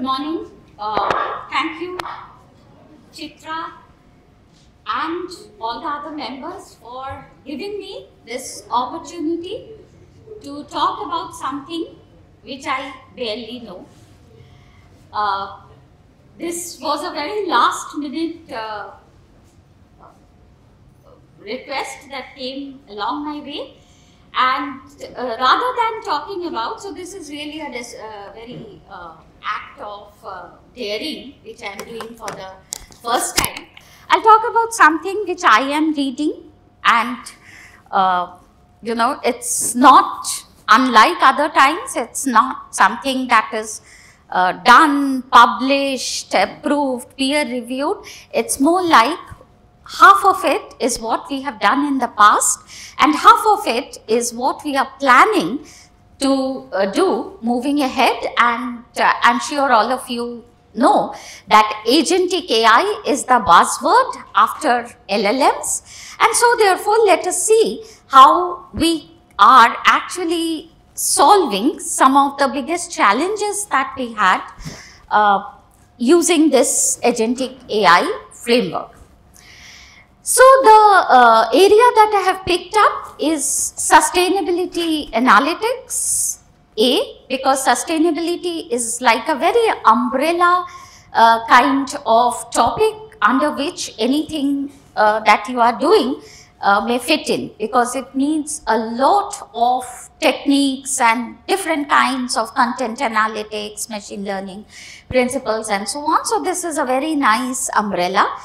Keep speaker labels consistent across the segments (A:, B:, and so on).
A: Good morning. Thank you, Chitra, and all the other members for giving me this opportunity to talk about something which I barely know. This was a very last minute request that came along my way, and rather than talking about, so this is really a very act of daring which I am doing for the first time. I'll talk about something which I am reading, and it's not unlike other times. It's not something that is done, published, approved, peer reviewed. It's more like half of it is what we have done in the past, and half of it is what we are planning to do moving ahead. And I'm sure all of you know that agentic AI is the buzzword after LLMs, and so therefore let us see how we are actually solving some of the biggest challenges that we had using this agentic AI framework. So the area that I have picked up is sustainability analytics, because sustainability is like a very umbrella kind of topic under which anything that you are doing may fit in, because it needs a lot of techniques and different kinds of content analytics, machine learning principles and so on. So this is a very nice umbrella.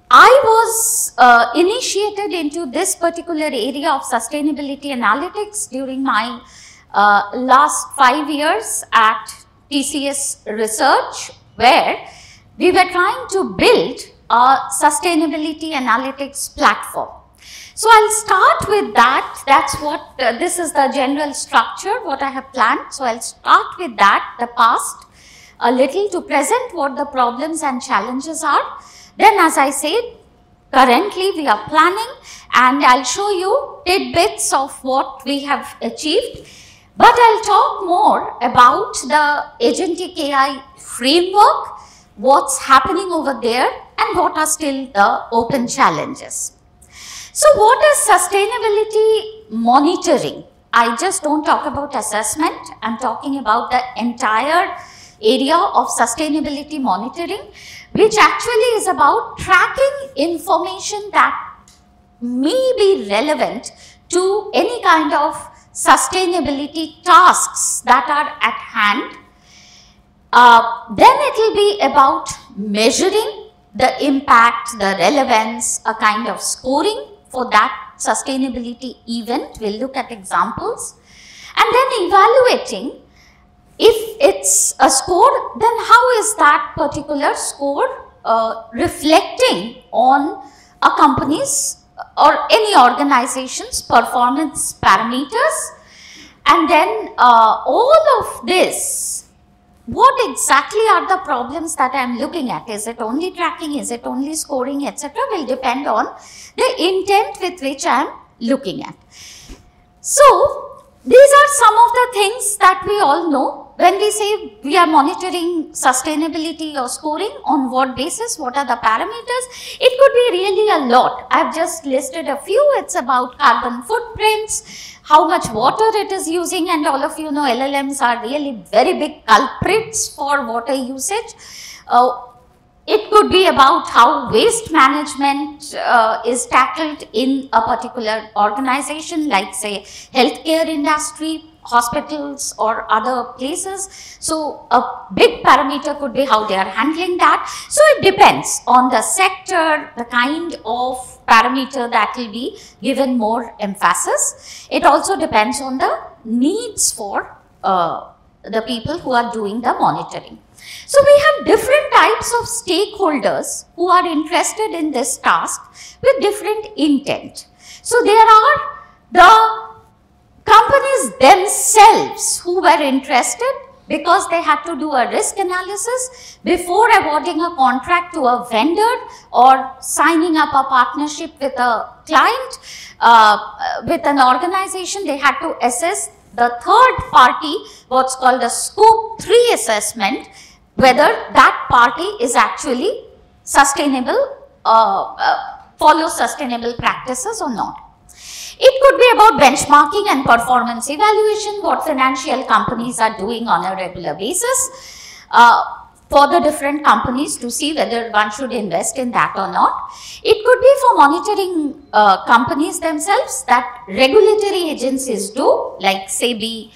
A: I was initiated into this particular area of sustainability analytics during my last 5 years at TCS Research, where we were trying to build a sustainability analytics platform. So I'll start with that. That's what, this is the general structure, what I have planned. So I'll start with that, the past, a little to present what the problems and challenges are. Then, as I said, currently we are planning, and I'll show you tidbits of what we have achieved. But I'll talk more about the agentic AI framework, what's happening over there, and what are still the open challenges. So what is sustainability monitoring? I just don't talk about assessment. I'm talking about the entire area of sustainability monitoring, which actually is about tracking information that may be relevant to any kind of sustainability tasks that are at hand. Then it will be about measuring the impact, the relevance, a kind of scoring for that sustainability event. We'll look at examples, and then evaluating. If it's a score, then how is that particular score reflecting on a company's or any organization's performance parameters? And then all of this, what exactly are the problems that I am looking at? Is it only tracking? Is it only scoring, etc.? Will depend on the intent with which I am looking at. So these are some of the things that we all know. When we say we are monitoring sustainability or scoring, on what basis, what are the parameters? It could be really a lot. I have just listed a few. It's about carbon footprints, how much water it is using, and all of you know LLMs are really very big culprits for water usage. It could be about how waste management is tackled in a particular organization, like say healthcare industry, hospitals or other places. So a big parameter could be how they are handling that. So it depends on the sector, the kind of parameter that will be given more emphasis. It also depends on the needs for the people who are doing the monitoring. So we have different types of stakeholders who are interested in this task with different intent. So there are the companies themselves who were interested because they had to do a risk analysis before awarding a contract to a vendor or signing up a partnership with a client, with an organization. They had to assess the third party, what's called a scope 3 assessment, whether that party is actually sustainable, follows sustainable practices or not. It could be about benchmarking and performance evaluation, what financial companies are doing on a regular basis for the different companies to see whether one should invest in that or not. It could be for monitoring companies themselves that regulatory agencies do, like SEBI.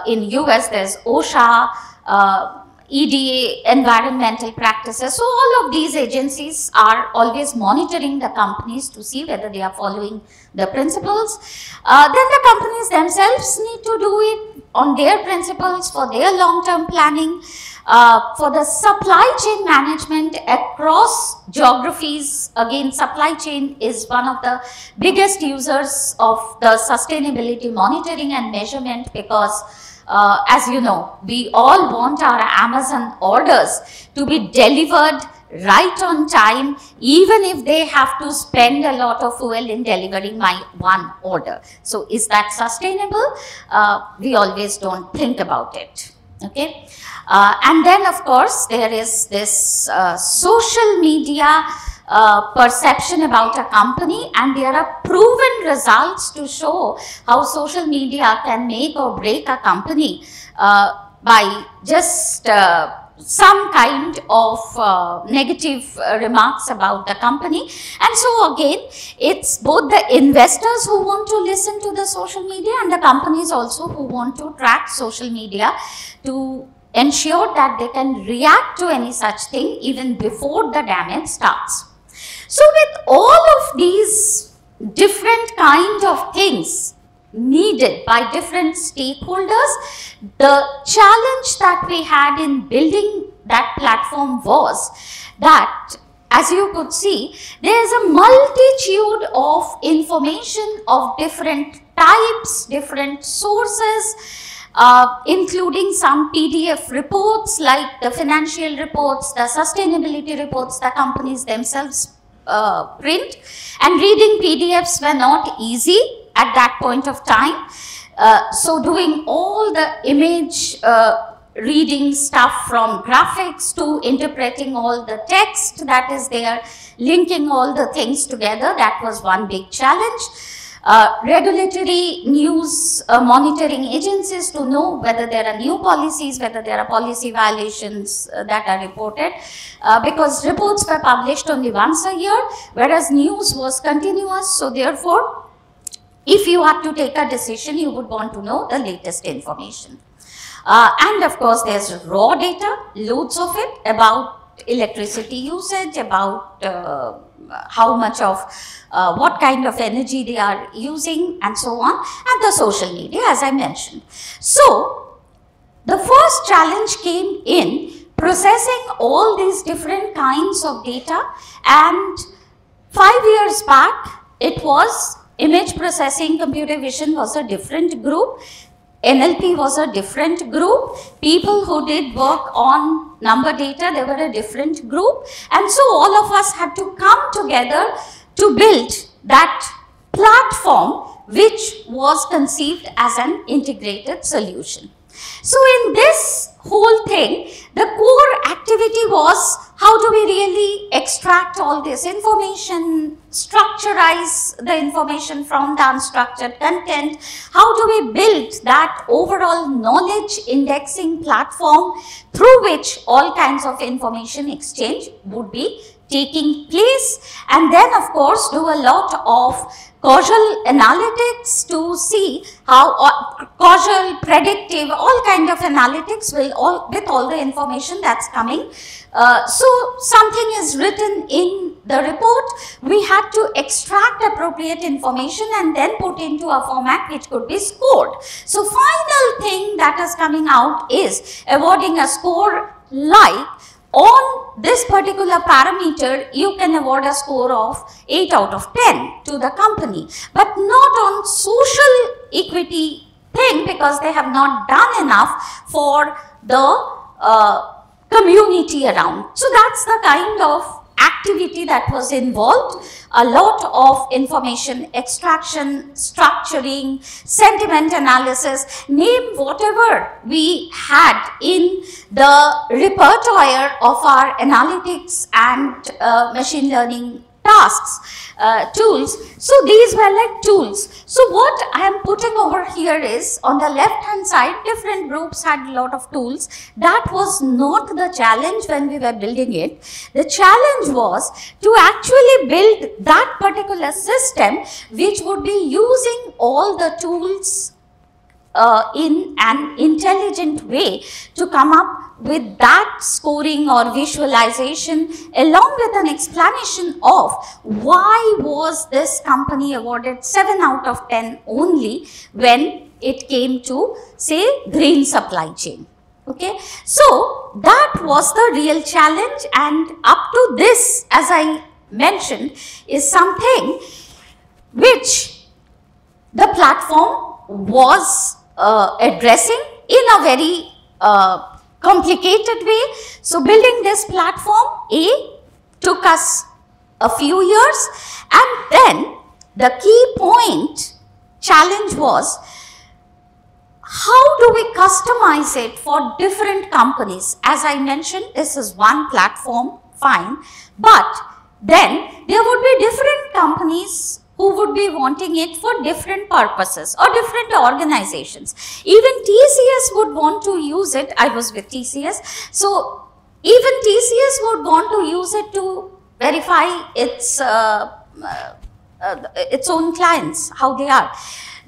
A: In US, there's OSHA, EDA, environmental practices. So all of these agencies are always monitoring the companies to see whether they are following the principles. Then the companies themselves need to do it on their principles for their long-term planning. For the supply chain management across geographies, again, supply chain is one of the biggest users of the sustainability monitoring and measurement, because as you know, we all want our Amazon orders to be delivered right on time, even if they have to spend a lot of fuel in delivering my one order. So is that sustainable? We always don't think about it. Okay. And then of course there is this social media perception about a company, and there are proven results to show how social media can make or break a company by just some kind of negative remarks about the company. And so again, it's both the investors who want to listen to the social media and the companies also who want to track social media to ensure that they can react to any such thing even before the damage starts. So with all of these different kind of things needed by different stakeholders, the challenge that we had in building that platform was that, as you could see, there is a multitude of information of different types, different sources, including some PDF reports like the financial reports, the sustainability reports the companies themselves print, and reading PDFs were not easy at that point of time. So doing all the image reading stuff from graphics to interpreting all the text that is there, linking all the things together, that was one big challenge. Regulatory news monitoring agencies to know whether there are new policies, whether there are policy violations that are reported, because reports were published only once a year, whereas news was continuous. So therefore, if you had to take a decision, you would want to know the latest information. And of course, there's raw data, loads of it, about electricity usage, about how much of what kind of energy they are using, and so on, and the social media, as I mentioned. So the first challenge came in processing all these different kinds of data, and 5 years back it was image processing, computer vision was a different group, NLP was a different group, people who did work on number data, they were a different group, and so all of us had to come together to build that platform which was conceived as an integrated solution. So in this whole thing, the core activity was, how do we really extract all this information, structurize the information from the unstructured content, how do we build that overall knowledge indexing platform through which all kinds of information exchange would be taking place, and then of course do a lot of causal analytics to see how causal, predictive, all kind of analytics will with all the information that's coming. So something is written in the report, we had to extract appropriate information and then put into a format which could be scored. So final thing that is coming out is awarding a score like, on this particular parameter, you can award a score of 8 out of 10 to the company, but not on social equity thing, because they have not done enough for the community around. So that's the kind of activity that was involved, a lot of information extraction, structuring, sentiment analysis, name whatever we had in the repertoire of our analytics and machine learning tasks, tools. So these were like tools. So what I am putting over here is, on the left hand side, different groups had a lot of tools. That was not the challenge when we were building it. The challenge was to actually build that particular system which would be using all the tools in an intelligent way to come up with that scoring or visualization, along with an explanation of why was this company awarded 7 out of 10 only when it came to, say, green supply chain. Okay, so that was the real challenge, and up to this, as I mentioned, is something which the platform was addressing in a very complicated way. So building this platform took us a few years, and then the key point challenge was, how do we customize it for different companies? As I mentioned, this is one platform, fine, but then there would be different companies who would be wanting it for different purposes or different organizations. Even TCS would want to use it. I was with TCS. So even TCS would want to use it to verify its own clients, how they are.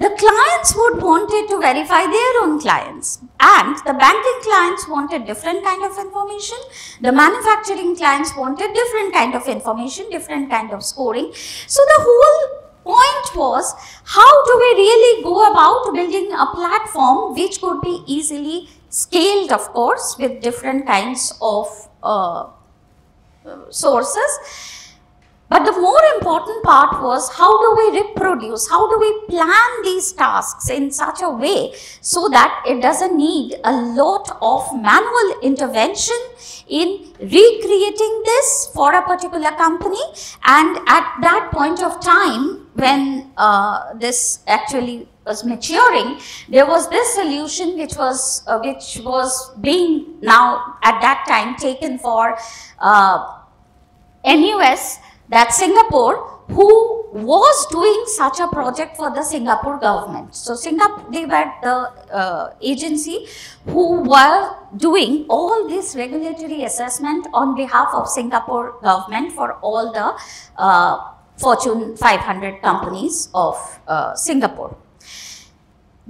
A: The clients would want it to verify their own clients, and the banking clients wanted different kind of information. The manufacturing clients wanted different kind of information, different kind of scoring. So the whole point was, how do we really go about building a platform which could be easily scaled, of course, with different kinds of sources. But the more important part was, how do we reproduce, how do we plan these tasks in such a way so that it doesn't need a lot of manual intervention in recreating this for a particular company. And at that point of time, when this actually was maturing, there was this solution which was being now at that time taken for NUS, that Singapore, who was doing such a project for the Singapore government. So they were the agency who were doing all this regulatory assessment on behalf of Singapore government for all the Fortune 500 companies of Singapore.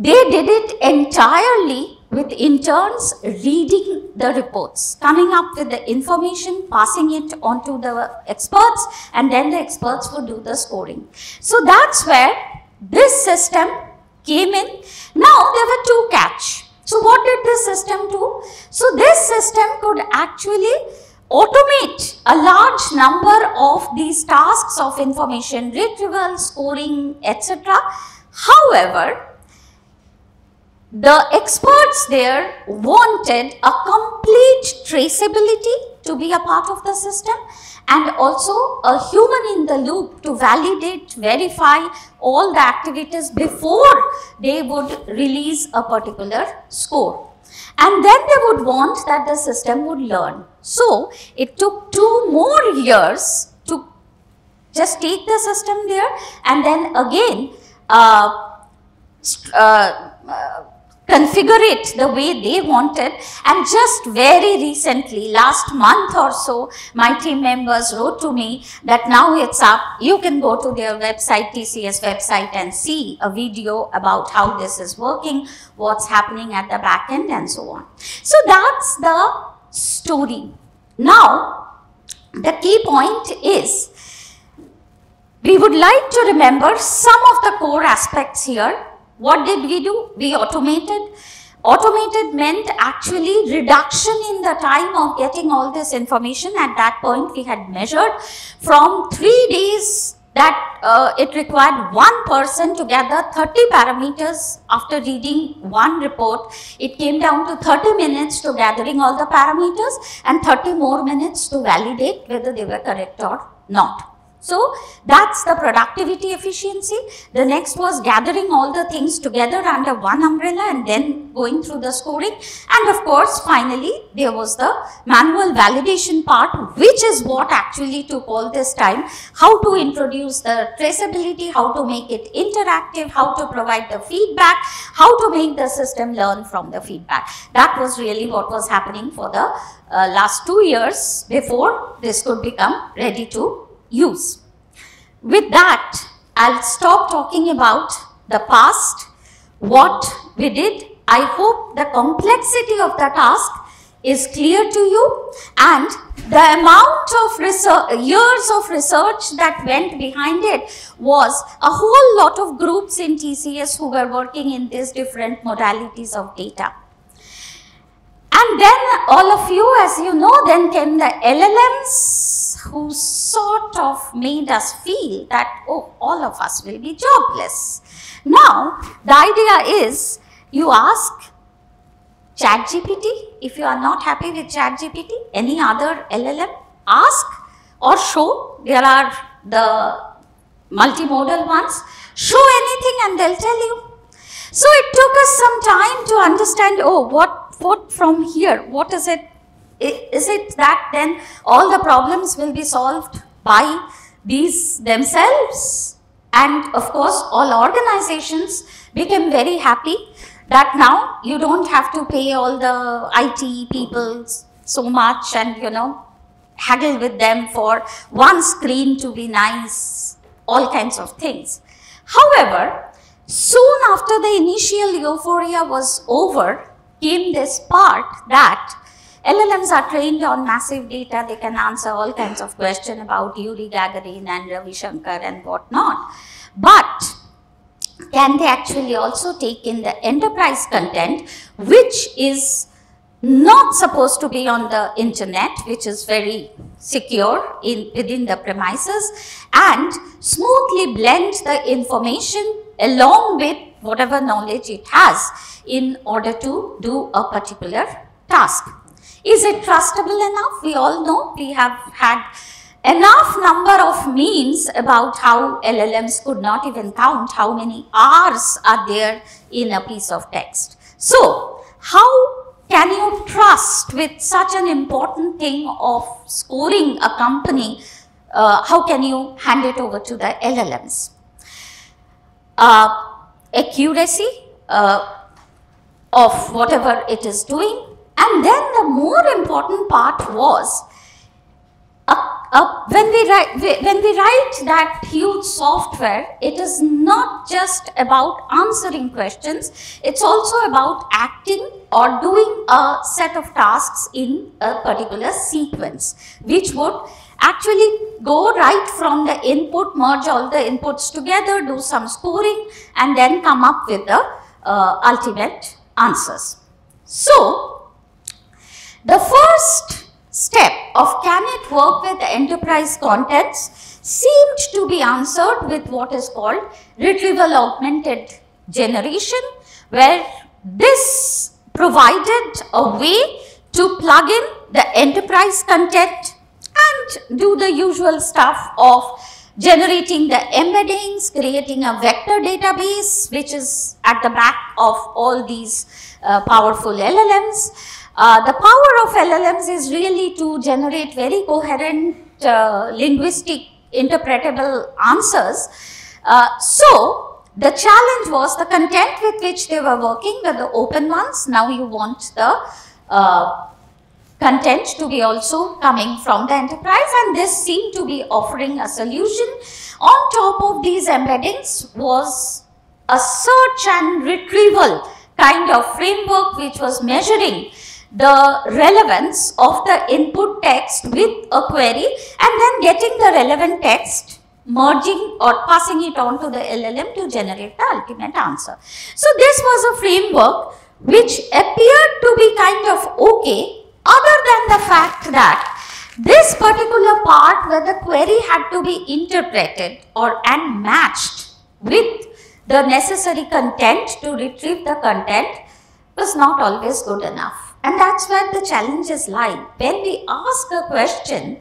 A: They did it entirely with interns reading the reports, coming up with the information, passing it on to the experts, and then the experts would do the scoring. So that's where this system came in. Now there were two catch. So what did this system do? So this system could actually automate a large number of these tasks of information retrieval, scoring, etc. However, the experts there wanted a complete traceability to be a part of the system, and also a human in the loop to validate, verify all the activities before they would release a particular score. And then they would want that the system would learn. So it took 2 more years to just take the system there, and then again configure it the way they wanted. And just very recently, last month or so, my team members wrote to me that now it's up, you can go to their website, TCS website, and see a video about how this is working, what's happening at the back end, and so on. So that's the story. Now, the key point is, we would like to remember some of the core aspects here. What did we do? We automated. Automated meant actually reduction in the time of getting all this information. At that point, we had measured from 3 days that it required one person to gather 30 parameters. After reading one report, it came down to 30 minutes to gathering all the parameters and 30 more minutes to validate whether they were correct or not. So that's the productivity efficiency. The next was gathering all the things together under one umbrella and then going through the scoring. And of course, finally, there was the manual validation part, which is what actually took all this time. How to introduce the traceability, how to make it interactive, how to provide the feedback, how to make the system learn from the feedback. That was really what was happening for the last 2 years before this could become ready to use. With that, I'll stop talking about the past, what we did. I hope the complexity of the task is clear to you, and the amount of research, years of research that went behind it was a whole lot of groups in TCS who were working in these different modalities of data. And then all of you, as you know, then came the LLMs, who sort of made us feel that, oh, all of us will be jobless. Now, the idea is you ask ChatGPT, if you are not happy with ChatGPT, any other LLM, ask or show. There are the multimodal ones. Show anything and they'll tell you. So it took us some time to understand, oh, what from here, what is it? Is it that then all the problems will be solved by these themselves? And of course, all organizations became very happy that now you don't have to pay all the IT people so much and, you know, haggle with them for one screen to be nice, all kinds of things. However, soon after the initial euphoria was over, came this part that LLMs are trained on massive data. They can answer all kinds of questions about Yuri Gagarin and Ravi Shankar and whatnot. But can they actually also take in the enterprise content, which is not supposed to be on the internet, which is very secure within the premises, and smoothly blend the information along with whatever knowledge it has in order to do a particular task. Is it trustable enough? We all know we have had enough number of memes about how LLMs could not even count how many R's are there in a piece of text. So, how can you trust with such an important thing of scoring a company? How can you hand it over to the LLMs? Accuracy of whatever it is doing. And then the more important part was when we write that huge software, it is not just about answering questions, it's also about acting or doing a set of tasks in a particular sequence, which would actually go right from the input, merge all the inputs together, do some scoring, and then come up with the ultimate answers. So, the first step of can it work with the enterprise contents seemed to be answered with what is called retrieval augmented generation, where this provided a way to plug in the enterprise content and do the usual stuff of generating the embeddings, creating a vector database, which is at the back of all these powerful LLMs. The power of LLMs is really to generate very coherent, linguistic, interpretable answers. So, the challenge was the content with which they were working were the open ones. Now you want the content to be also coming from the enterprise, and this seemed to be offering a solution. On top of these embeddings was a search and retrieval kind of framework which was measuring the relevance of the input text with a query and then getting the relevant text, merging or passing it on to the LLM to generate the ultimate answer. So, this was a framework which appeared to be kind of okay, other than the fact that This particular part where the query had to be interpreted and matched with the necessary content to retrieve the content was not always good enough. And that's where the challenges lie. When we ask a question,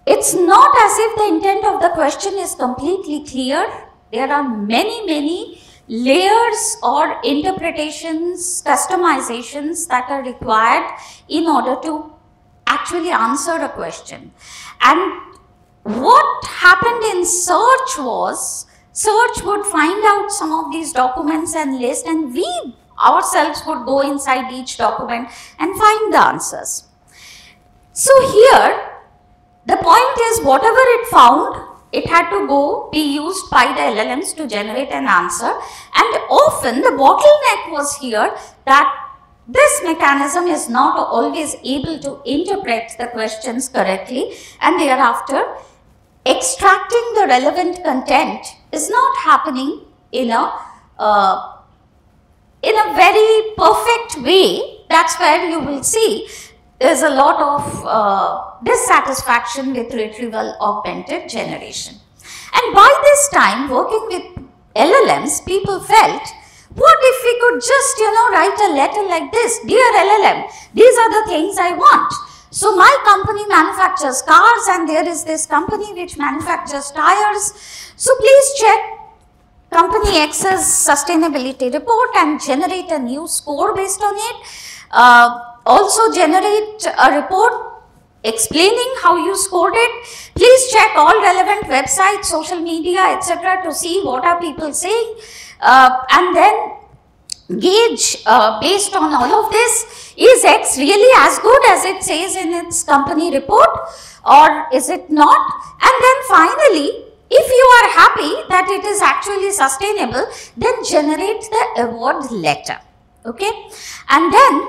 A: it's not as if the intent of the question is completely clear. There are many layers or interpretations, customizations that are required in order to actually answer a question. And what happened in search was, search would find out some of these documents and list, and we ourselves would go inside each document and find the answers. So here, the point is, whatever it found, it had to be used by the LLMs to generate an answer, and often the bottleneck was here that this mechanism is not always able to interpret the questions correctly, and thereafter extracting the relevant content is not happening in a very perfect way. That's where you will see there's a lot of dissatisfaction with retrieval augmented generation. And by this time, working with LLMs, people felt, what if we could just, write a letter like this: Dear LLM, these are the things I want. So my company manufactures cars, and there is this company which manufactures tires. So please check company X's sustainability report and generate a new score based on it. Also generate a report explaining how you scored it. Please check all relevant websites, social media, etc. to see what are people saying. And then gauge based on all of this, is X really as good as it says in its company report, or is it not? And then finally, if you are happy that it is actually sustainable, then generate the award letter. Okay, and then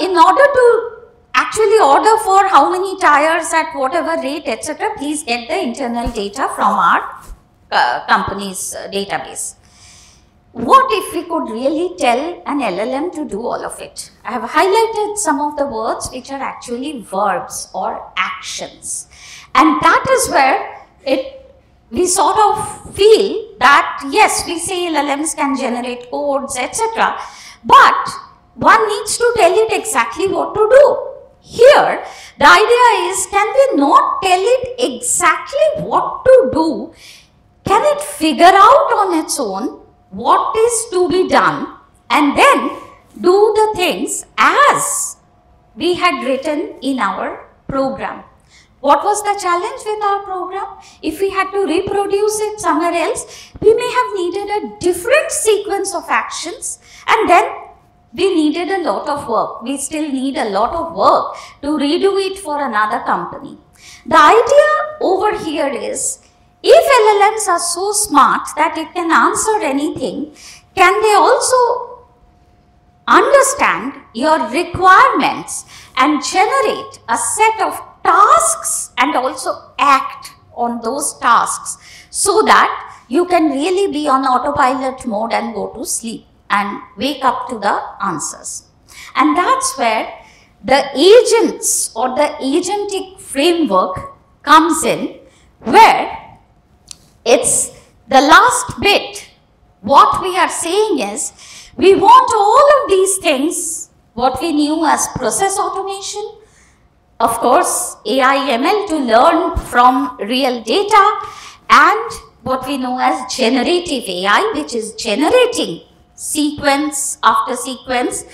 A: in order to actually order for how many tires at whatever rate, etc., please get the internal data from our company's database. What if we could really tell an LLM to do all of it? I have highlighted some of the words which are actually verbs or actions, and that is where we sort of feel that yes, we say LLMs can generate codes, etc., but one needs to tell it exactly what to do. Here, the idea is, can we not tell it exactly what to do? Can it figure out on its own what is to be done and then do the things as we had written in our program? What was the challenge with our program? If we had to reproduce it somewhere else, we may have needed a different sequence of actions, and then we needed a lot of work. We still need a lot of work to redo it for another company. The idea over here is, if LLMs are so smart that it can answer anything, can they also understand your requirements and generate a set of tasks and also act on those tasks so that you can really be on autopilot mode and go to sleep and wake up to the answers? And that's where the agents or the agentic framework comes in, where it's the last bit. What we are saying is, we want all of these things, what we knew as process automation, of course AI ML to learn from real data, and what we know as generative AI, which is generating sequence after sequence,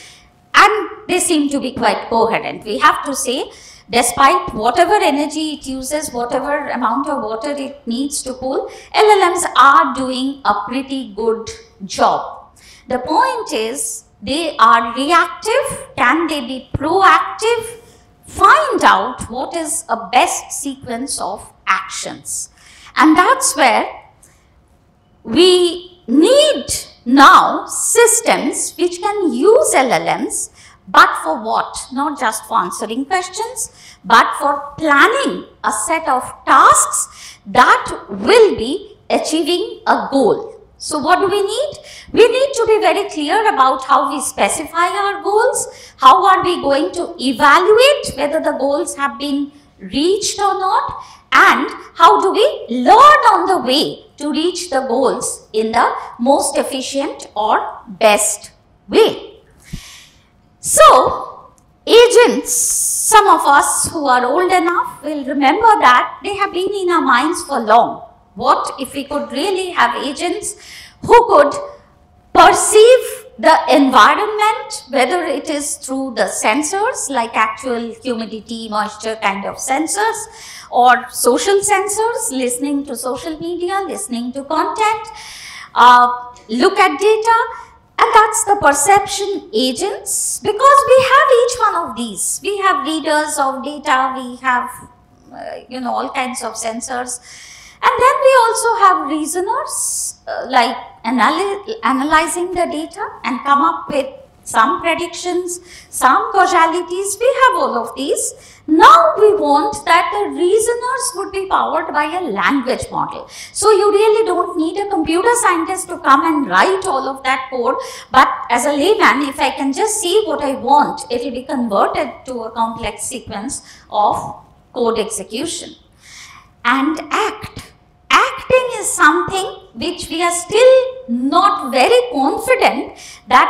A: and they seem to be quite coherent. We have to say, despite whatever energy it uses, whatever amount of water it needs to cool, LLMs are doing a pretty good job. The point is, they are reactive. Can they be proactive? Find out what is a best sequence of actions. And that's where we need now systems which can use LLMs, but for what? Not just for answering questions, but for planning a set of tasks that will be achieving a goal. So what do we need? We need to be very clear about how we specify our goals, how are we going to evaluate whether the goals have been reached or not, and how do we learn on the way to reach the goals in the most efficient or best way. So, agents, some of us who are old enough will remember that they have been in our minds for long. What if we could really have agents who could perceive the environment, whether it is through the sensors like actual humidity, moisture kind of sensors, or social sensors, listening to social media, listening to content, look at data, and that's the perception agents, because we have each one of these. We have readers of data, we have all kinds of sensors, and then we also have reasoners like analyzing the data and come up with some predictions, some causalities. We have all of these. Now we want that the reasoners would be powered by a language model. So you really don't need a computer scientist to come and write all of that code, but as a layman, if I can just see what I want, it will be converted to a complex sequence of code execution. And acting is something which we are still not very confident that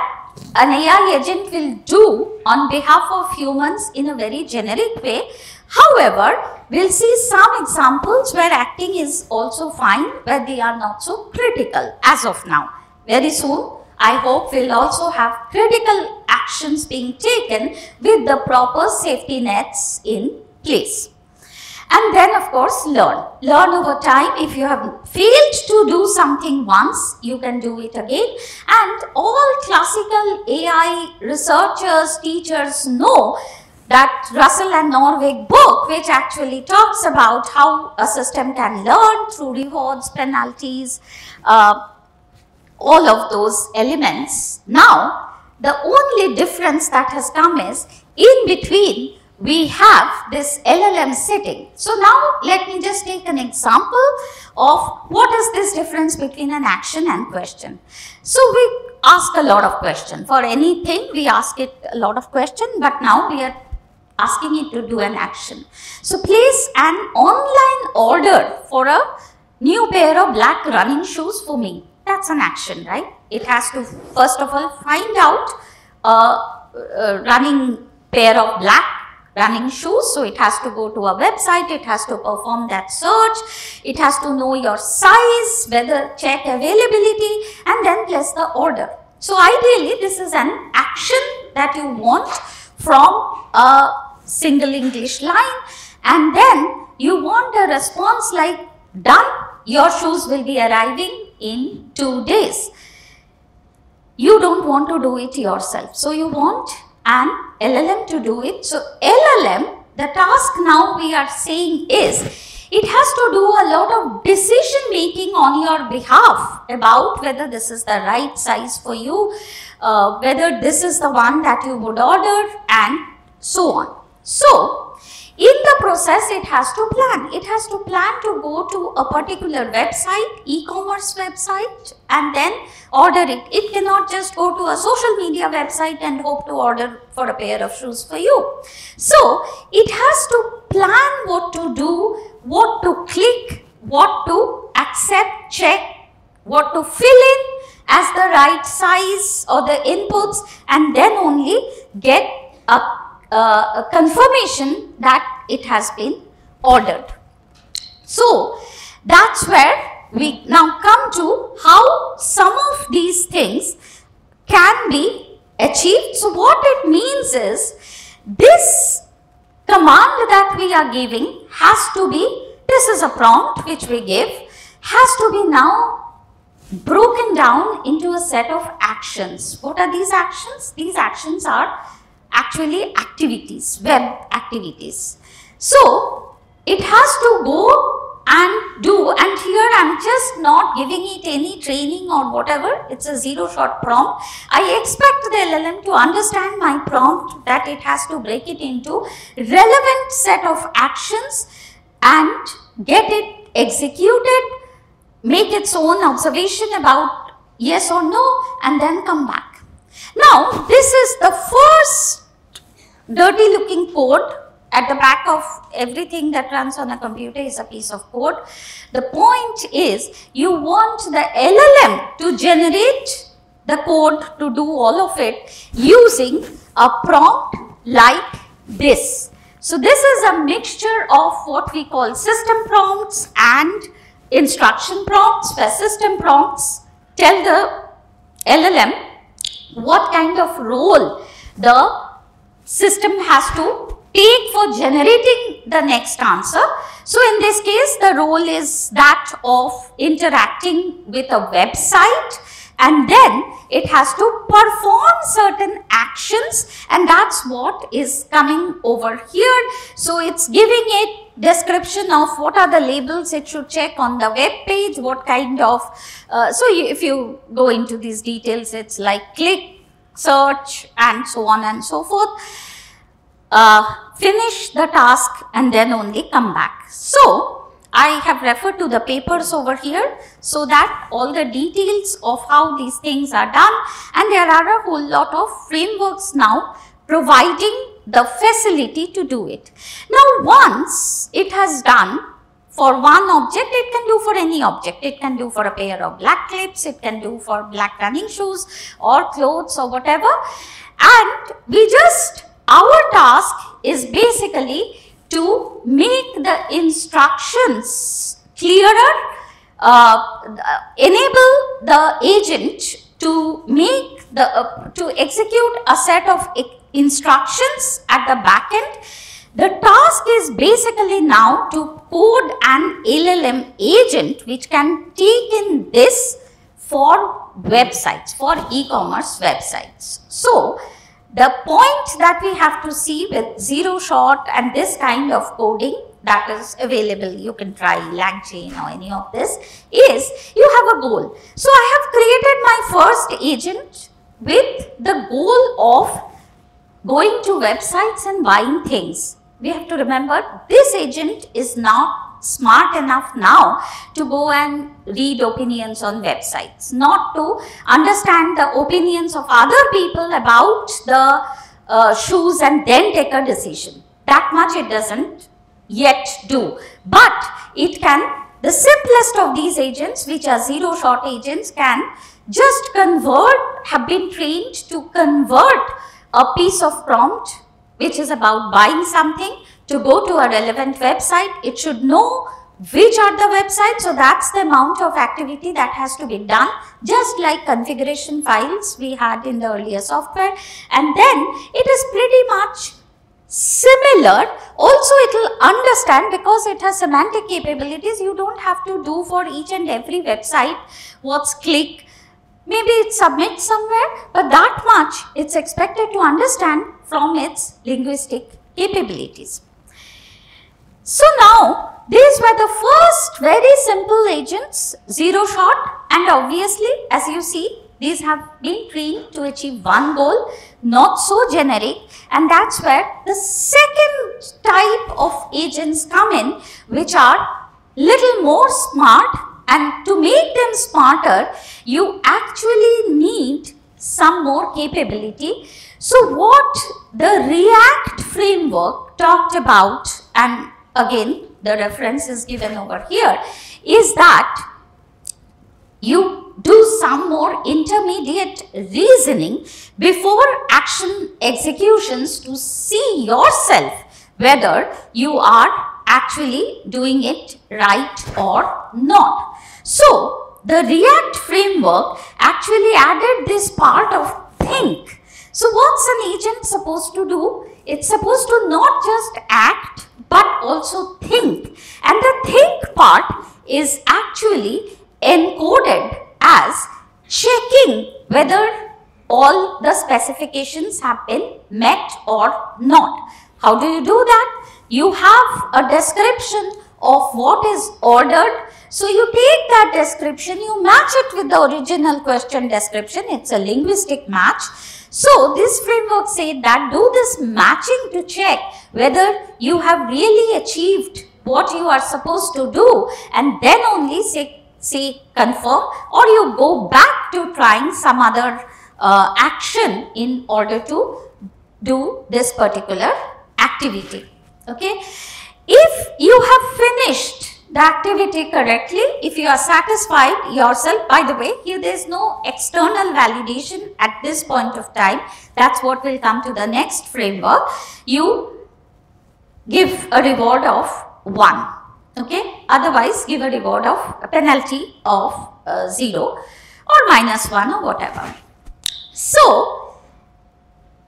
A: an AI agent will do on behalf of humans in a very generic way. However, we will see some examples where acting is also fine, where they are not so critical as of now. Very soon, I hope we will also have critical actions being taken with the proper safety nets in place. And then of course learn over time. If you have failed to do something once, you can do it again. And all classical AI researchers, teachers know that Russell and Norvig book, which actually talks about how a system can learn through rewards, penalties, all of those elements. Now, the only difference that has come is in between we have this LLM sitting. So now let me just take an example of what is this difference between an action and question. So we ask a lot of questions. For anything we ask it a lot of questions, but now we are asking it to do an action. So place an online order for a new pair of black running shoes for me. That's an action, right? It has to first of all find out a running pair of black running shoes. So it has to go to a website, it has to perform that search, it has to know your size, whether check availability, and then place the order. So ideally this is an action that you want from a single English line, and then you want a response like done, your shoes will be arriving in 2 days. You don't want to do it yourself, so you want an LLM to do it. So LLM, the task now we are saying is, it has to do a lot of decision making on your behalf about whether this is the right size for you, whether this is the one that you would order, and so on. So in the process it has to plan. It has to plan to go to a particular website, e-commerce website, and then order it. It cannot just go to a social media website and hope to order for a pair of shoes for you. So it has to plan what to do, what to click, what to accept, check, what to fill in as the right size or the inputs, and then only get a confirmation that it has been ordered. So that's where we now come to how some of these things can be achieved. So what it means is, this command that we are giving has to be, this is a prompt which we give, has to be now broken down into a set of actions. What are these actions? These actions are actually activities, web activities. So it has to go and do, and here I am just not giving it any training or whatever, it's a zero-shot prompt. I expect the LLM to understand my prompt, that it has to break it into relevant set of actions and get it executed, make its own observation about yes or no, and then come back. Now, this is the first dirty looking code. At the back of everything that runs on a computer is a piece of code. The point is, you want the LLM to generate the code to do all of it using a prompt like this. So, this is a mixture of what we call system prompts and instruction prompts, where system prompts tell the LLM what kind of role the system has to take for generating the next answer. So, in this case, the role is that of interacting with a website, and then it has to perform certain actions, and that's what is coming over here. So, it's giving it description of what are the labels it should check on the web page, what kind of, if you go into these details, it's like click, search, and so on and so forth. Finish the task and then only come back. So, I have referred to the papers over here so that all the details of how these things are done, and there are a whole lot of frameworks now providing the facility to do it. Now, once it has done for one object, it can do for any object. It can do for a pair of black clips, it can do for black running shoes or clothes or whatever, and our task is basically to make the instructions clearer, enable the agent to make to execute a set of instructions at the back end. The task is basically now to code an LLM agent which can take in this for websites, for e-commerce websites. So, the point that we have to see with zero shot and this kind of coding that is available, you can try LangChain or any of this, is you have a goal. So, I have created my first agent with the goal of going to websites and buying things. We have to remember this agent is not smart enough now to go and read opinions on websites, not to understand the opinions of other people about the shoes and then take a decision. That much it doesn't yet do, but it can, the simplest of these agents, which are zero shot agents, can just convert, have been trained to convert a piece of prompt which is about buying something to go to a relevant website. It should know which are the websites, so that's the amount of activity that has to be done, just like configuration files we had in the earlier software, and then it is pretty much similar. Also, it will understand, because it has semantic capabilities, you don't have to do for each and every website what's click, maybe it submits somewhere, but that much it's expected to understand from its linguistic capabilities. So, now these were the first very simple agents, zero shot, and obviously as you see these have been trained to achieve one goal, not so generic, and that's where the second type of agents come in, which are little more smart, and to make them smarter you actually need some more capability. So, what the React framework talked about, and again the reference is given over here, is that you do some more intermediate reasoning before action executions to see yourself whether you are actually doing it right or not. So, the React framework actually added this part of think. So, what's an agent supposed to do? It's supposed to not just act but also think, and the think part is actually encoded as checking whether all the specifications have been met or not. How do you do that? You have a description of what is ordered. So, you take that description, you match it with the original question description, it's a linguistic match. So, this framework said that do this matching to check whether you have really achieved what you are supposed to do, and then only say confirm, or you go back back to trying some other action in order to do this particular activity. Okay. If you have finished the activity correctly, if you are satisfied yourself, by the way, here there is no external validation at this point of time. That's what will come to the next framework. You give a reward of 1. Okay. Otherwise, give a reward of a penalty of 0 or -1 or whatever. So,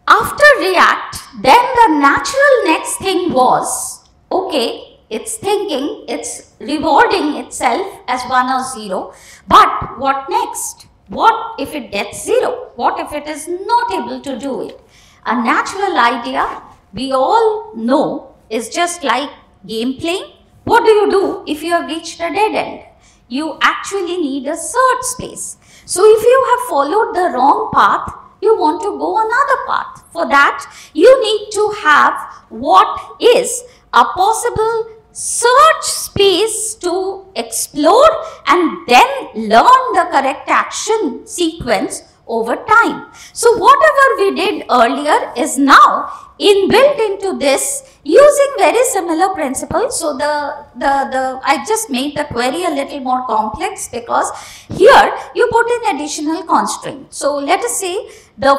A: after React, then the natural next thing was, okay, it's thinking, it's rewarding itself as 1 or 0, but what next? What if it gets 0? What if it is not able to do it? A natural idea, we all know, is just like game playing. What do you do if you have reached a dead end? You actually need a search space. So if you have followed the wrong path, you want to go another path. For that, you need to have what is a possible search space to explore and then learn the correct action sequence over time. So whatever we did earlier is now inbuilt into this using very similar principles. So I just made the query a little more complex because here you put in additional constraint. So let us say the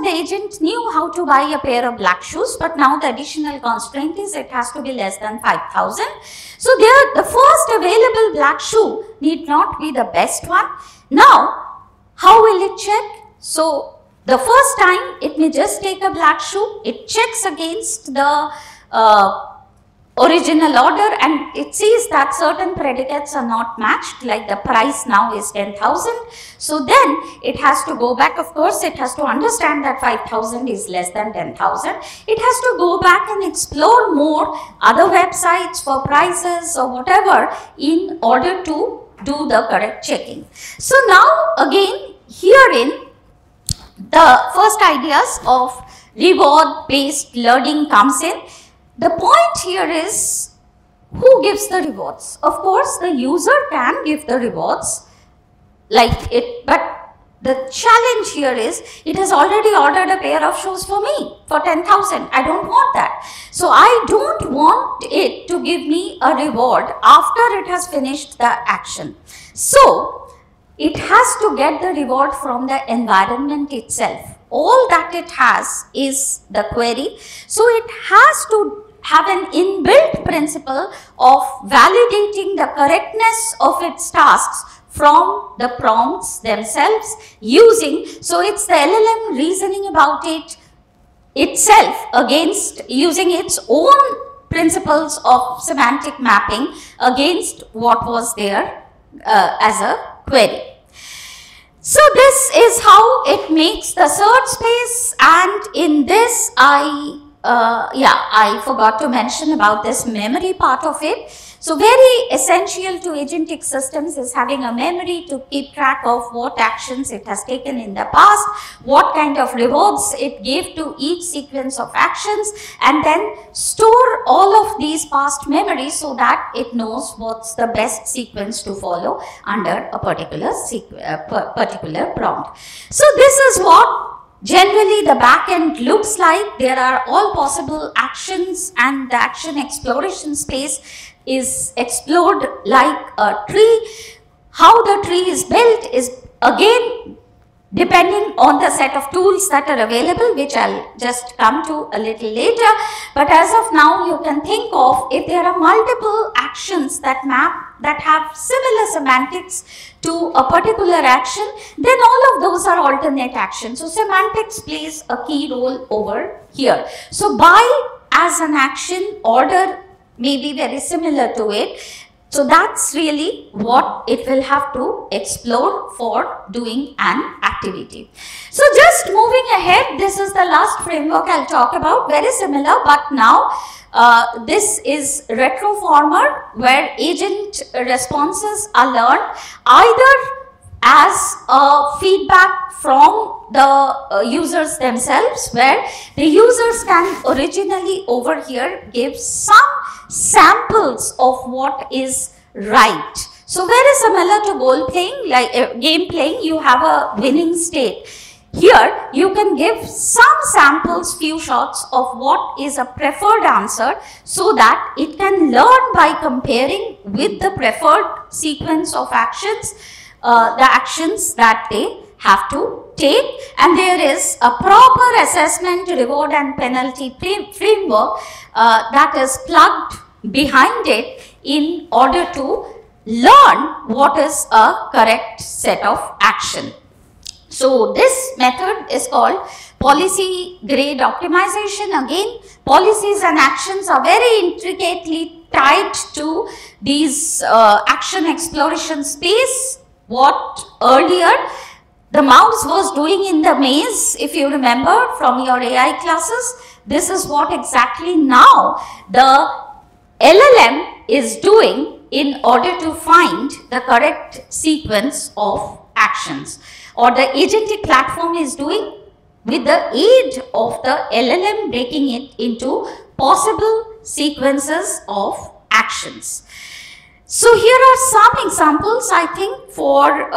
A: agent knew how to buy a pair of black shoes, but now the additional constraint is it has to be less than 5,000. So there the first available black shoe need not be the best one. Now how will it check? So the first time it may just take a black shoe, it checks against the original order and it sees that certain predicates are not matched, like the price now is 10,000. So then it has to go back, of course it has to understand that 5,000 is less than 10,000. It has to go back and explore more other websites for prices or whatever in order to do the correct checking. So now again herein the first ideas of reward based learning comes in. The point here is who gives the rewards? Of course the user can give the rewards like it, but the challenge here is it has already ordered a pair of shoes for me for 10,000. I don't want that. So I don't want it to give me a reward after it has finished the action. So it has to get the reward from the environment itself. All that it has is the query. So it has to have an inbuilt principle of validating the correctness of its tasks from the prompts themselves using, so it's the LLM reasoning about it itself against using its own principles of semantic mapping against what was there as a query. So this is how it makes the search space, and in this I forgot to mention about this memory part of it. So very essential to agentic systems is having a memory to keep track of what actions it has taken in the past, what kind of rewards it gave to each sequence of actions, and then store all of these past memories so that it knows what's the best sequence to follow under a particular prompt. So this is what generally the backend looks like. There are all possible actions and the action exploration space is explored like a tree. How the tree is built is again depending on the set of tools that are available, which I'll just come to a little later. But as of now, you can think of if there are multiple actions that have similar semantics to a particular action, then all of those are alternate actions. So semantics plays a key role over here. So buy as an action, order may be very similar to it. So that's really what it will have to explore for doing an activity. So just moving ahead, this is the last framework I'll talk about, very similar, but now this is retroformer, where agent responses are learned either as a feedback from the users themselves, where the users can originally over here give some samples of what is right So very similar to goal playing, like game playing, you have a winning state. Here you can give some samples, few shots of what is a preferred answer, so that it can learn by comparing with the preferred sequence of actions, the actions that they have to take, and there is a proper assessment, reward and penalty framework that is plugged behind it in order to learn what is a correct set of action. So this method is called policy grade optimization. Again, policies and actions are very intricately tied to these action exploration space. What earlier the mouse was doing in the maze, if you remember from your AI classes, this is what exactly now the LLM is doing in order to find the correct sequence of actions, or the agentic platform is doing with the aid of the LLM, breaking it into possible sequences of actions. So here are some examples. I think for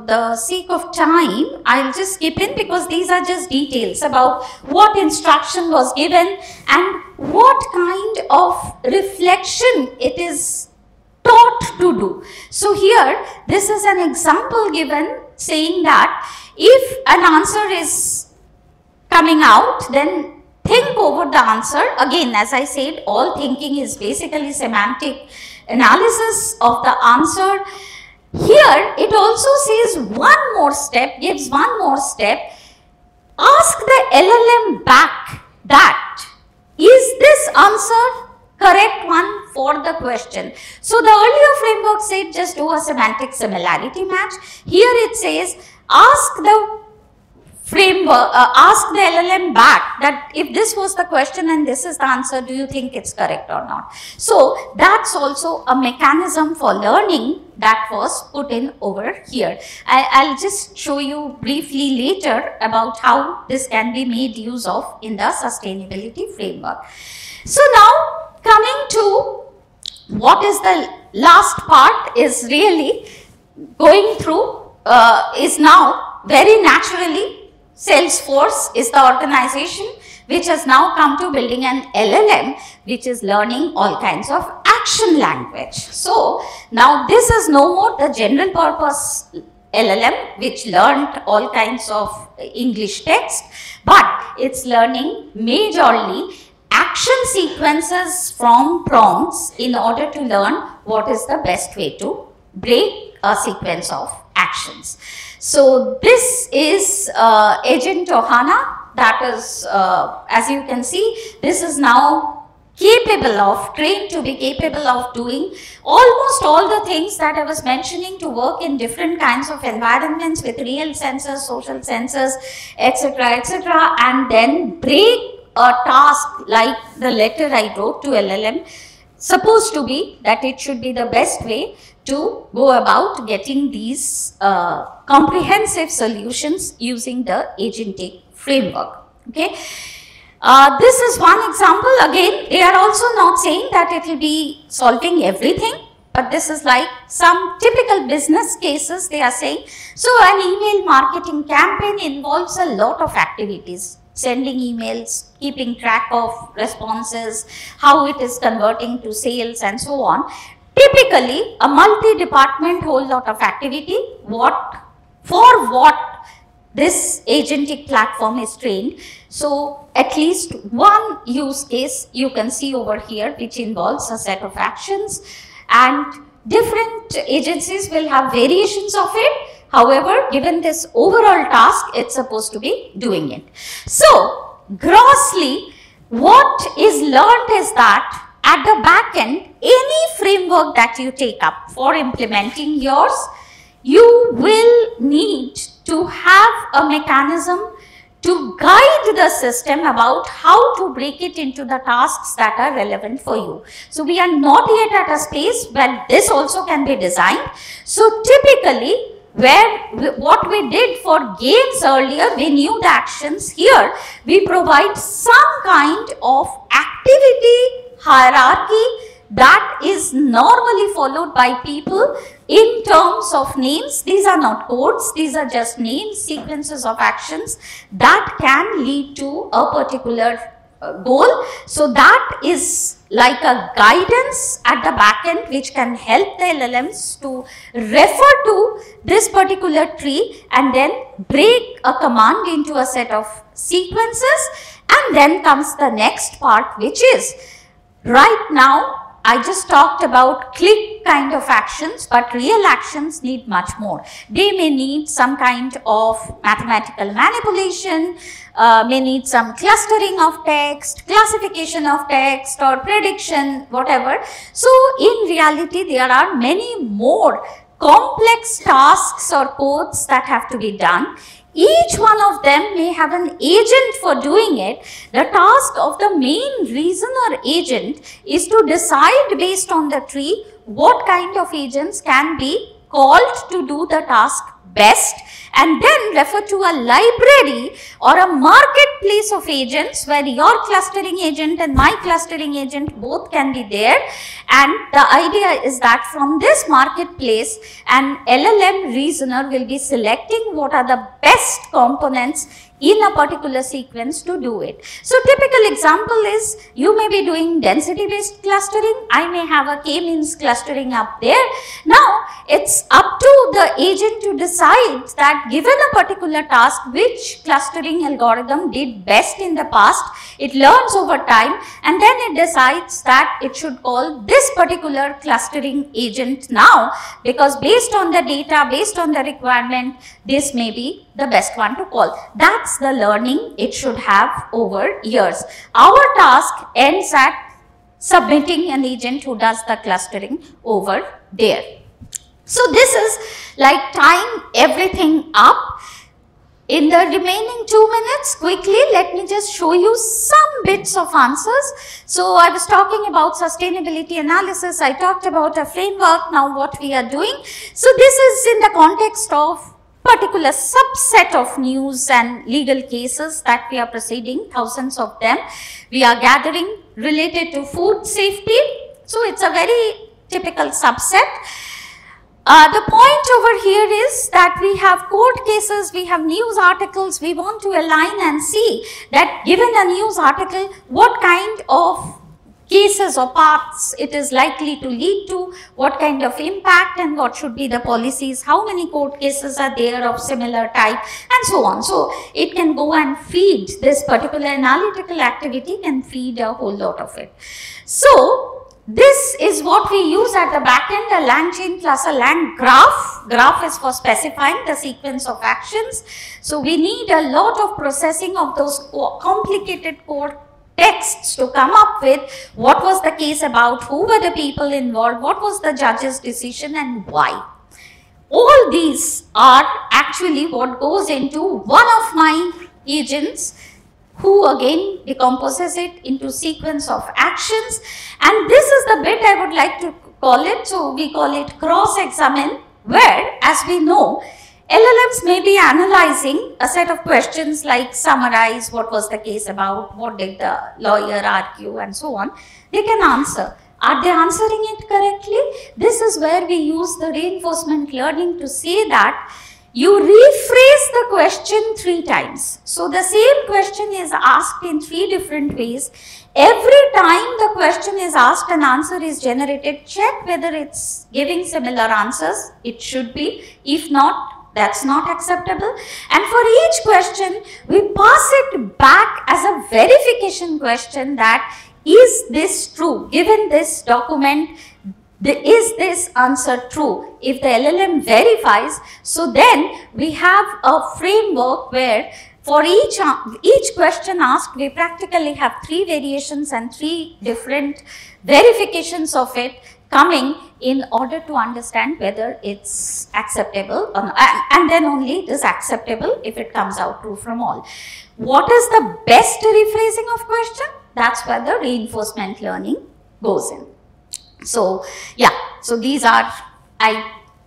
A: the sake of time, I'll just skip in, because these are just details about what instruction was given and what kind of reflection it is taught to do. So here, this is an example given saying that if an answer is coming out, then think over the answer. Again, as I said, all thinking is basically semantic analysis of the answer. Here it also says one more step, gives one more step. Ask the LLM back that, is this answer correct one for the question? So the earlier framework said just do a semantic similarity match. Here it says ask the framework, ask the LLM back that if this was the question and this is the answer, do you think it's correct or not? So that's also a mechanism for learning that was put in over here. I'll just show you briefly later about how this can be made use of in the sustainability framework. So now coming to what is the last part is really going through is now very naturally Salesforce is the organization which has now come to building an LLM which is learning all kinds of action language. So now this is no more the general purpose LLM which learned all kinds of English text, but it's learning majorly action sequences from prompts in order to learn what is the best way to break a sequence of actions. So this is Agent Ohana, that is, as you can see, this is now capable of, trained to be capable of doing almost all the things that I was mentioning to work in different kinds of environments with real sensors, social sensors, etc., and then break a task like the letter I wrote to LLM, supposed to be that it should be the best way to go about getting these comprehensive solutions using the agentic framework. Okay. This is one example. Again, they are also not saying that it will be solving everything, but this is like some typical business cases they are saying. So an email marketing campaign involves a lot of activities. Sending emails, keeping track of responses, how it is converting to sales and so on. Typically, a multi-department whole lot of activity, for what this agentic platform is trained. So, at least one use case you can see over here which involves a set of actions, and different agencies will have variations of it. However, given this overall task, it's supposed to be doing it. So, grossly, what is learned is that at the back end, any framework that you take up for implementing yours, you will need to have a mechanism to guide the system about how to break it into the tasks that are relevant for you. So, we are not yet at a space where this also can be designed. So, typically, what we did for games earlier, we knew the actions. Here we provide some kind of activity hierarchy that is normally followed by people in terms of names. These are not codes, these are just names, sequences of actions that can lead to a particular goal. So that is like a guidance at the back end which can help the LLMs to refer to this particular tree and then break a command into a set of sequences. And then comes the next part, which is, right now I just talked about click kind of actions, but real actions need much more. They may need some kind of mathematical manipulation, may need some clustering of text, classification of text, or prediction, whatever. So in reality, there are many more complex tasks or codes that have to be done. Each one of them may have an agent for doing it. The task of the main reasoner agent is to decide based on the tree what kind of agents can be called to do the task best, and then refer to a library or a marketplace of agents where your clustering agent and my clustering agent both can be there. And the idea is that from this marketplace, an LLM reasoner will be selecting what are the best components in a particular sequence to do it. So typical example is, you may be doing density based clustering, I may have a k-means clustering up there. Now it's up to the agent to decide that given a particular task, which clustering algorithm did best in the past. It learns over time and then it decides that it should call this particular clustering agent now, because based on the data, based on the requirement, this may be the best one to call. That's the learning it should have over years. Our task ends at submitting an agent who does the clustering over there. So this is like tying everything up. In the remaining 2 minutes, quickly, let me just show you some bits of answers. So I was talking about sustainability analysis. I talked about a framework. Now what we are doing. So this is in the context of particular subset of news and legal cases that we are proceeding, thousands of them. We are gathering related to food safety. So it's a very typical subset. The point over here is that we have court cases, we have news articles, we want to align and see that given a news article, what kind of cases or paths it is likely to lead to, what kind of impact and what should be the policies, how many court cases are there of similar type and so on. So it can go and feed this particular analytical activity, can feed a whole lot of it. So this is what we use at the back end, a LangChain plus a LangGraph. Graph is for specifying the sequence of actions. So we need a lot of processing of those complicated code texts to come up with what was the case about, who were the people involved, what was the judge's decision and why. All these are actually what goes into one of my agents, who again decomposes it into sequence of actions, and this is the bit I would like to call it. So we call it cross-examine, where, as we know, LLMs may be analyzing a set of questions like summarize what was the case about, what did the lawyer argue and so on. They can answer. Are they answering it correctly? This is where we use the reinforcement learning to say that you rephrase the question 3 times. So the same question is asked in 3 different ways. Every time the question is asked, an answer is generated. Check whether it's giving similar answers. It should be. If not, that's not acceptable. And for each question, we pass it back as a verification question that is this true? Given this document, is this answer true? If the LLM verifies, so then we have a framework where for each question asked, we practically have 3 variations and 3 different verifications of it coming in order to understand whether it's acceptable or not. And then only it is acceptable if it comes out true from all. What is the best rephrasing of question? That's where the reinforcement learning goes in. So yeah, so these are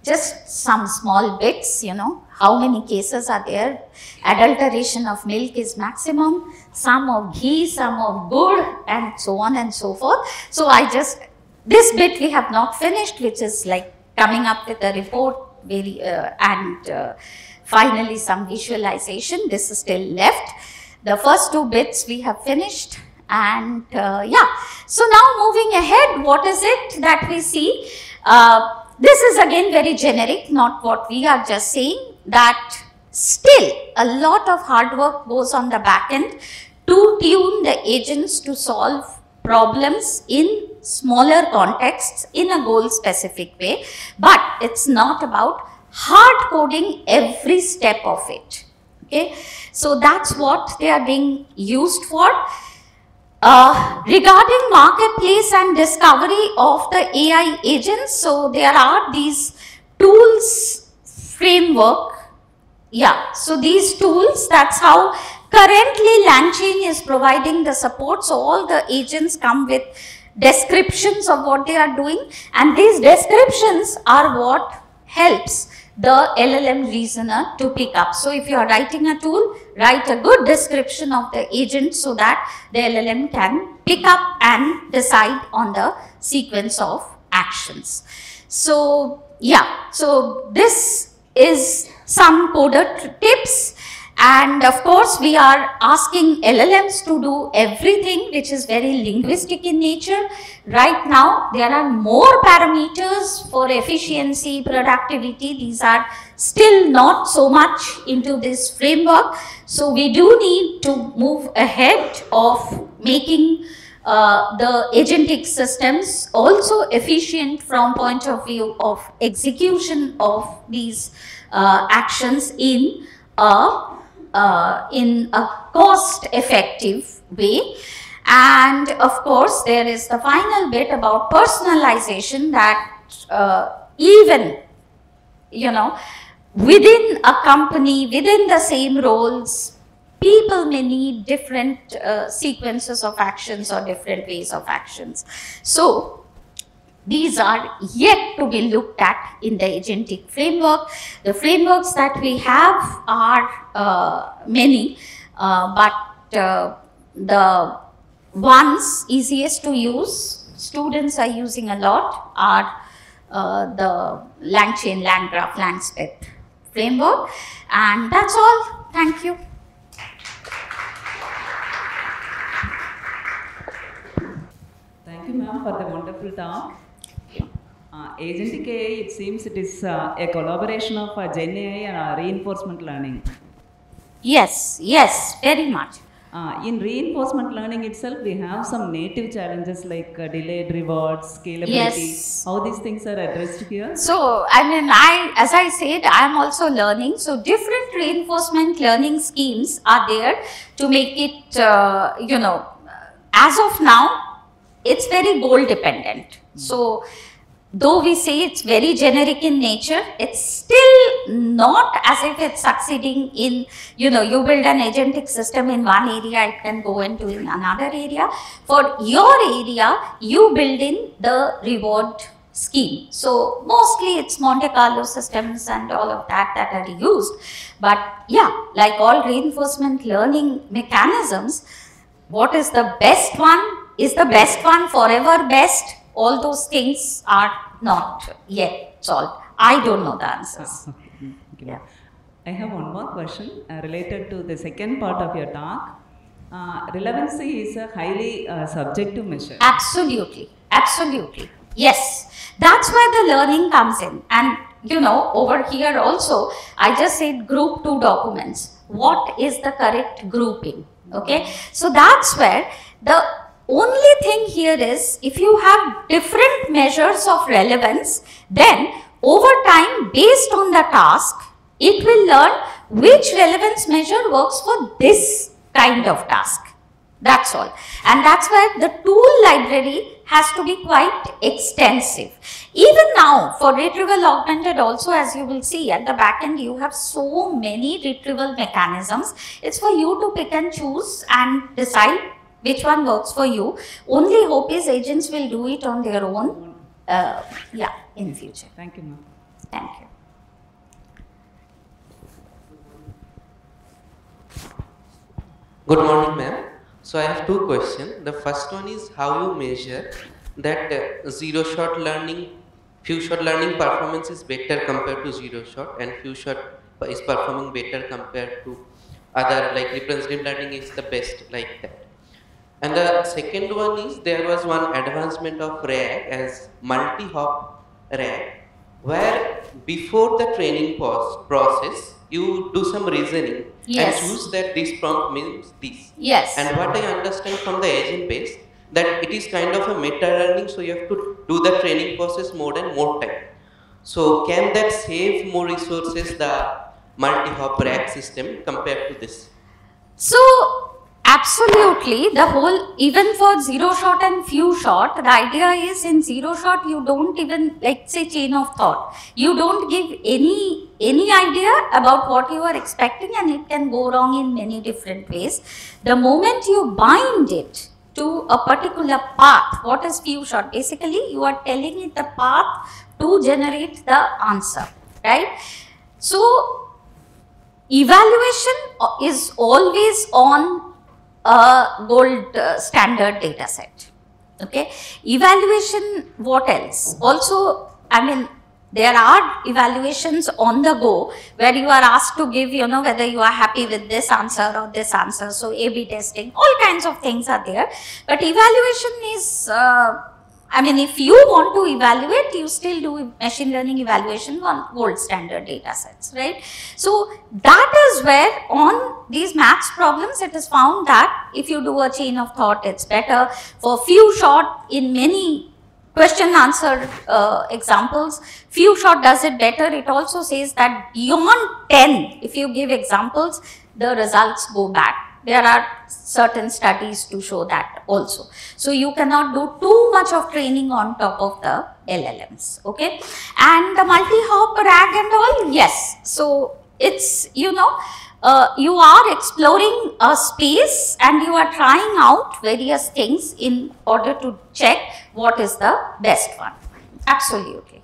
A: just some small bits, you know, how many cases are there. Adulteration of milk is maximum, some of ghee, some of gur, and so on and so forth. So this bit we have not finished, which is like coming up with a report and finally some visualization. This is still left. The first 2 bits we have finished, and yeah. So now moving ahead, what is it that we see? This is again very generic, not what we are just saying, that still a lot of hard work goes on the back end to tune the agents to solve problems in smaller contexts in a goal specific way, but it's not about hard coding every step of it. Okay, so that's what they are being used for. Regarding marketplace and discovery of the AI agents, so there are these tools framework. Yeah, so these tools, that's how currently LangChain is providing the support. So all the agents come with descriptions of what they are doing, and these descriptions are what helps the LLM reasoner to pick up. So if you are writing a tool, write a good description of the agent so that the LLM can pick up and decide on the sequence of actions. So yeah, so this is some coder tips. And of course, we are asking LLMs to do everything which is very linguistic in nature. Right now, there are more parameters for efficiency, productivity. These are still not so much into this framework. So we do need to move ahead of making the agentic systems also efficient from point of view of execution of these actions in a cost-effective way. And of course, there is the final bit about personalization, that even, you know, within a company, within the same roles, people may need different sequences of actions or different ways of actions. So these are yet to be looked at in the agentic framework. The frameworks that we have are many, but the ones easiest to use, students are using a lot, are the LangChain, LangGraph, LangSpec framework. And that's all. Thank you.
B: Thank you, ma'am, for the wonderful talk. Agentic AI, it seems it is a collaboration of Gen AI and reinforcement learning.
A: Yes, yes, very much.
B: In reinforcement learning itself, we have some native challenges like delayed rewards, scalability.
A: Yes.
B: How these things are addressed here?
A: So, I mean, as I said, I am also learning. So, different reinforcement learning schemes are there to make it, you know, as of now, it's very goal dependent. So, though we say it's very generic in nature, it's still not as if it's succeeding in, you know, you build an agentic system in one area, it can go into in another area. For your area, you build in the reward scheme. So mostly it's Monte Carlo systems and all of that are used. But yeah, like all reinforcement learning mechanisms, what is the best one is the best one, forever best. All those things are not yet solved. I don't know the answers.
B: Yeah. I have one more question related to the second part of your talk. Relevancy is a highly subjective measure.
A: Absolutely, absolutely. Yes, that's where the learning comes in. And you know, over here also, I just said group 2 documents. What is the correct grouping? Okay, so that's where the only thing here is, if you have different measures of relevance, then over time, based on the task, it will learn which relevance measure works for this kind of task. That's all. And that's where the tool library has to be quite extensive. Even now, for retrieval augmented also, as you will see at the back end, you have so many retrieval mechanisms. It's for you to pick and choose and decide which one works for you. Only hope is agents will do it on their own, yeah, in future.
B: Thank you, ma'am.
A: Thank you.
C: Good morning, ma'am. So I have 2 questions. The first one is how you measure that zero-shot learning few shot learning performance is better compared to zero shot, and few shot is performing better compared to other, like representative learning is the best like that. And the second one is there was one advancement of RAG as multi-hop RAG, where before the training process you do some reasoning
A: Yes.
C: and choose that this prompt means this.
A: Yes.
C: And what I understand from the agent base, that it is kind of a meta learning, so you have to do the training process more and more time. So can that save more resources, the multi-hop RAG system, compared to this?
A: So, absolutely, the whole, even for zero shot and few shot, the idea is in zero shot you don't even, like say chain of thought, you don't give any idea about what you are expecting, and it can go wrong in many different ways. The moment you bind it to a particular path, what is few shot? Basically, you are telling it the path to generate the answer, right? So, evaluation is always on a gold standard data set. Okay. Evaluation, what else? Also, I mean, there are evaluations on the go where you are asked to give, you know, whether you are happy with this answer or this answer. So, A/B testing, all kinds of things are there. But evaluation is, I mean, if you want to evaluate, you still do machine learning evaluation on gold standard data sets, right? So, that is where on these maths problems, it is found that if you do a chain of thought, it's better. For few shot, in many question answer examples, few shot does it better. It also says that beyond 10, if you give examples, the results go back. There are certain studies to show that also. So, you cannot do too much of training on top of the LLMs, okay. And the multi-hop RAG and all, yes. So, it's, you know, you are exploring a space and you are trying out various things in order to check what is the best one. Absolutely.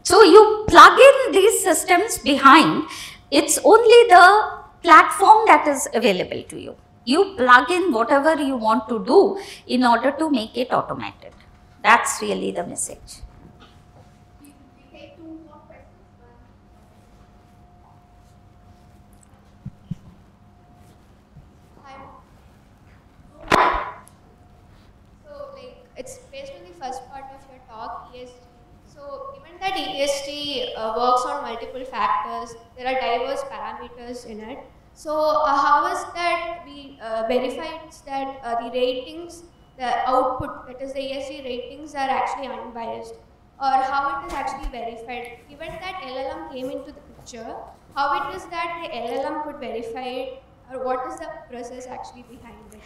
A: So, you plug in these systems behind, it's only the platform that is available to you. You plug in whatever you want to do in order to make it automated. That's really the message.
D: We take 2 more questions. Hi. So, like, it's based on the first part of your talk, ESG. So, given that ESG works on multiple factors, there are diverse parameters in it. So, how is that we verified that the ratings, the output, that is the ESG ratings, are actually unbiased? Or how it is actually verified? Given that LLM came into the picture, how it is that the LLM could verify it, or what is the process actually behind it?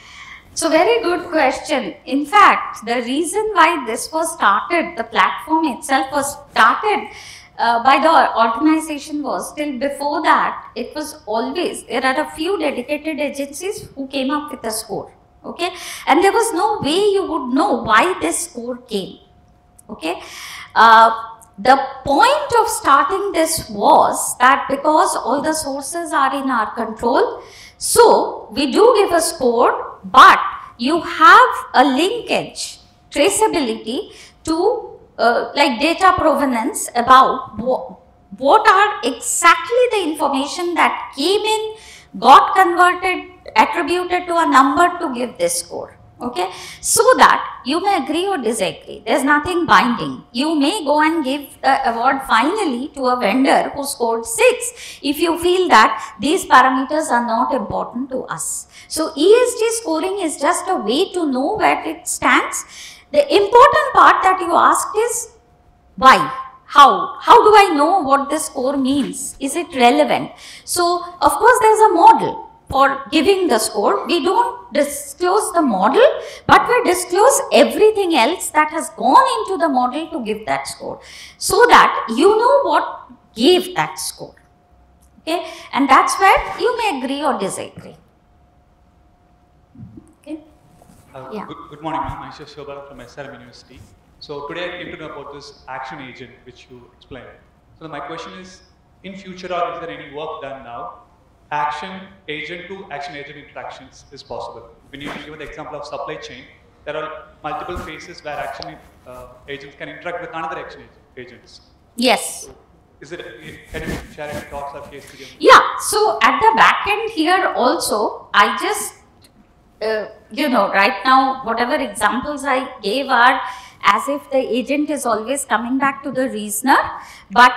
A: So, very good question. In fact, the reason why this was started, the platform itself was started by the organization was, till before that, it was always, there are a few dedicated agencies who came up with a score, okay, and there was no way you would know why this score came, okay. The point of starting this was that because all the sources are in our control, so we do give a score, but you have a linkage, traceability to like data provenance about what are exactly the information that came in, got converted, attributed to a number to give this score, okay. So that you may agree or disagree, there is nothing binding. You may go and give the award finally to a vendor who scored 6 if you feel that these parameters are not important to us. So, ESG scoring is just a way to know where it stands. The important part that you asked is why, how do I know what this score means? Is it relevant? So, of course, there is a model for giving the score. We don't disclose the model, but we disclose everything else that has gone into the model to give that score, so that you know what gave that score, okay, and that's where you may agree or disagree. Yeah.
E: Good morning, ma'am. I'm Shobha from SRM University. So today I came to know about this action agent which you explained. So my question is, in future, or is there any work done now? Action agent to action agent interactions is possible. When you give the example of supply chain, there are multiple phases where agents can interact with another action agents.
A: Yes.
E: Is it, can you share any thoughts or case study?
A: Yeah, so at the back end here also, I just, right now, whatever examples I gave are as if the agent is always coming back to the reasoner, but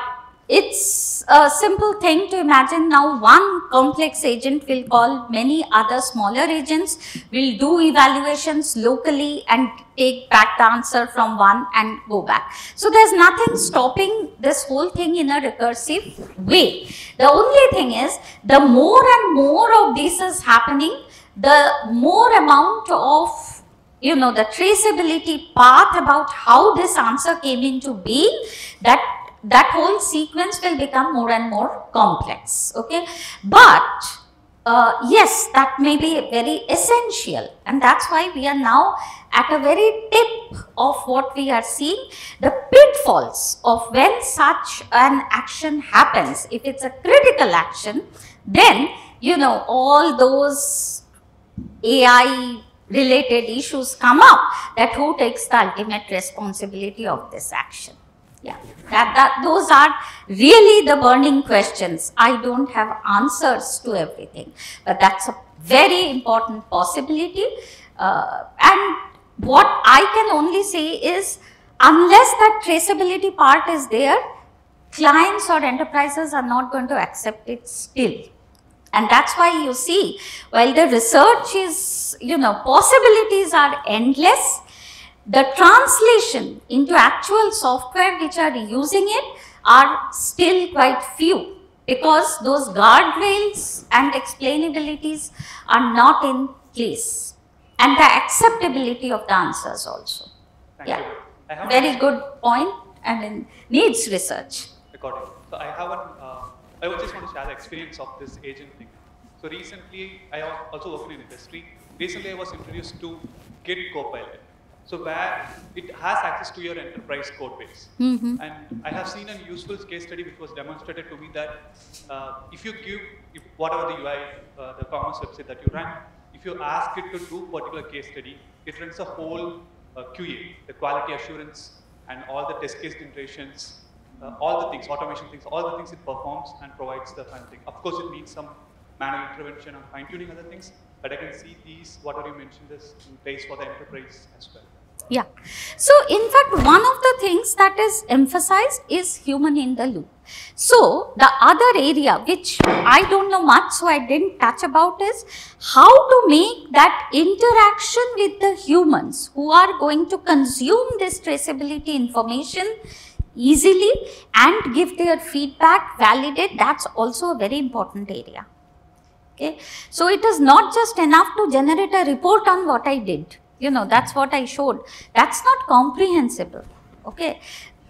A: it's a simple thing to imagine now one complex agent will call many other smaller agents, will do evaluations locally and take back the answer from one and go back. So there's nothing stopping this whole thing in a recursive way. The only thing is, the more and more of this is happening, the more amount of the traceability path about how this answer came into being, that whole sequence will become more and more complex, okay. But yes, that may be very essential, and that's why we are now at a very tip of what we are seeing, the pitfalls of when such an action happens. If it's a critical action, then all those AI related issues come up, that who takes the ultimate responsibility of this action. Yeah, those are really the burning questions. I don't have answers to everything, but that's a very important possibility. And what I can only say is, unless that traceability part is there, clients or enterprises are not going to accept it still. And that's why you see, while the research is, possibilities are endless, the translation into actual software which are using it are still quite few, because those guardrails and explainabilities are not in place, and the acceptability of the answers also.
E: Thank
A: yeah,
E: you.
A: very good point. I mean, needs research.
E: Recording. So I have I just want to share the experience of this agent thing. So recently, I also work in industry. Recently, I was introduced to Git Copilot. So where it has access to your enterprise code base. And I have seen a useful case study which was demonstrated to me that if you give whatever the UI, the commerce website that you run, if you ask it to do particular case study, it runs a whole QA, the quality assurance and all the test case generations, all the things, automation things, all the things it performs and provides the final thing. Of course, it needs some manual intervention and fine tuning other things, but I can see these, whatever you mentioned, this in place for the enterprise as well.
A: Yeah. So, in fact, one of the things that is emphasized is human in the loop. So, the other area which I don't know much, so I didn't touch about, is how to make that interaction with the humans who are going to consume this traceability information easily and give their feedback, validate. That's also a very important area. Okay. So, it is not just enough to generate a report on what I did. That's what I showed. That's not comprehensible. Okay.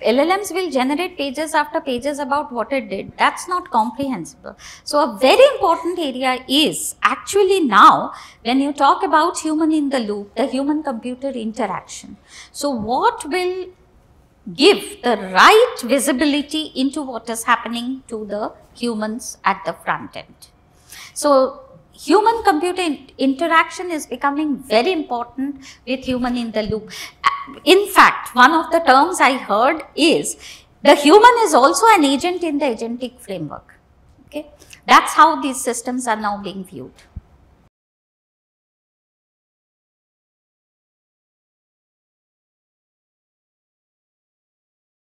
A: LLMs will generate pages after pages about what it did. That's not comprehensible. So, a very important area is actually now when you talk about human in the loop, the human computer interaction. So, what will give the right visibility into what is happening to the humans at the front end? So, human computer interaction is becoming very important with human in the loop. In fact, one of the terms I heard is the human is also an agent in the agentic framework. Okay? That's how these systems are now being viewed.